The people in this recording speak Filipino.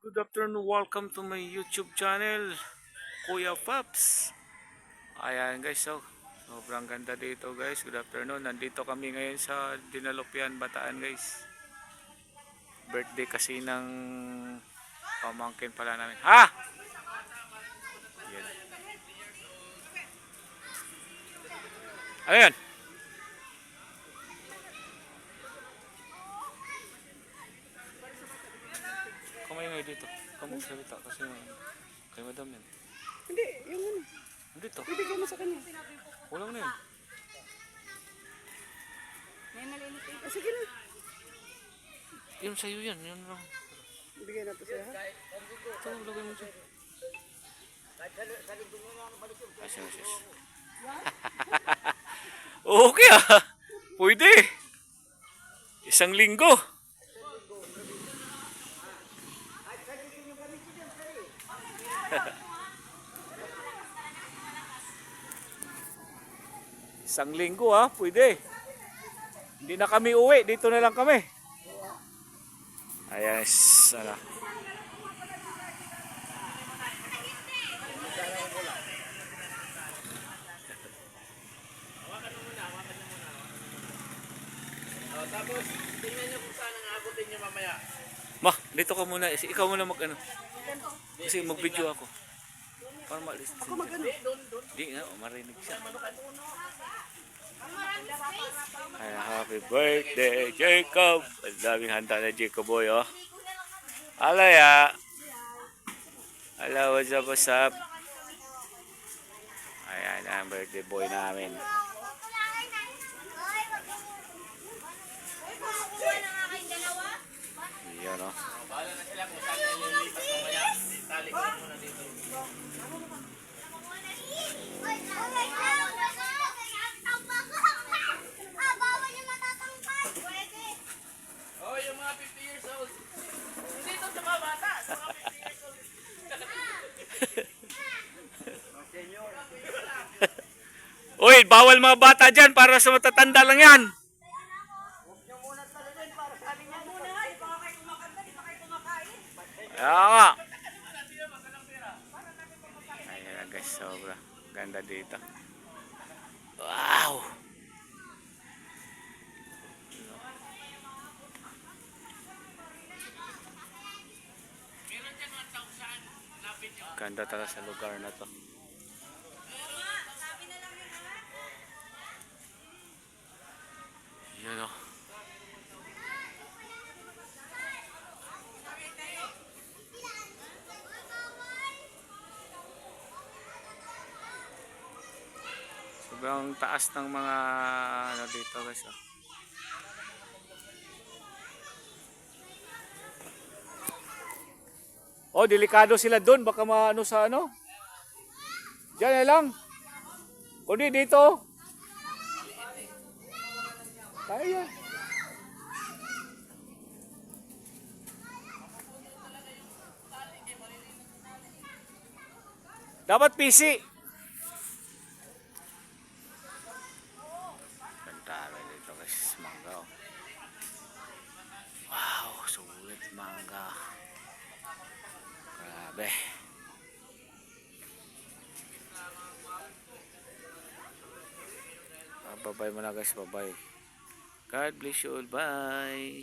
Good afternoon, welcome to my YouTube channel, Kuya Paps. Ayan guys, sobrang ganda dito guys. Good afternoon, nandito kami ngayon sa Dinalupian, Bataan guys. Birthday kasi ng pamangkin pala namin. Ha? Yan. Ano yan? Kamay ngayon dito. Kamay salita kasi kay madam yan. Hindi, yung ano. Dito. Bibigyan mo sa kanya. Walang na yan. May nalilito. Sige na. Yun sa'yo yan. Yun lang. Bibigyan natin siya, ha? Ito, lagay mo dyan. Asyos. Okay ah. Pwede. Isang linggo. Isang linggo ha, pwede. Hindi na kami uwi, dito na lang kami. Ayan, sana. Tapos, tingnan nyo kung saan ang abutin nyo mamaya. Ma, dito ka muna. Ikaw muna mag-ano. Kasi mag-video ako. Para ma-list. Ako mag-ano? Di nga, marinig siya. Ay, happy birthday, Jacob. Ang daming handa na Jacob boy, oh. Alaya. Hello, what's up? Ayan, ang birthday boy namin. Yan, oh. Bahala na sila kung saan nyo lilipat mamaya. Tali ko muna dito. Oh, yung mga 50 years old. Hindi ito sa mga bata. Sa mga 50 years old. Uy, bawal mga bata dyan para sa matatanda lang yan. Kaya nga. Ayan guys, sobra ganda dito. Wow! Ganda talaga sa lugar na to. Yan o. Sobrang taas ng mga ano dito guys, oh. Oh, delikado sila doon, baka maano sa ano. Diyan na lang. Kundi dito. Kaya. Dapat PC. Ganda dito guys, mangga. Oh. Wow, sulit mangga. Grabe. Bye-bye muna guys, bye-bye. God bless you all, bye.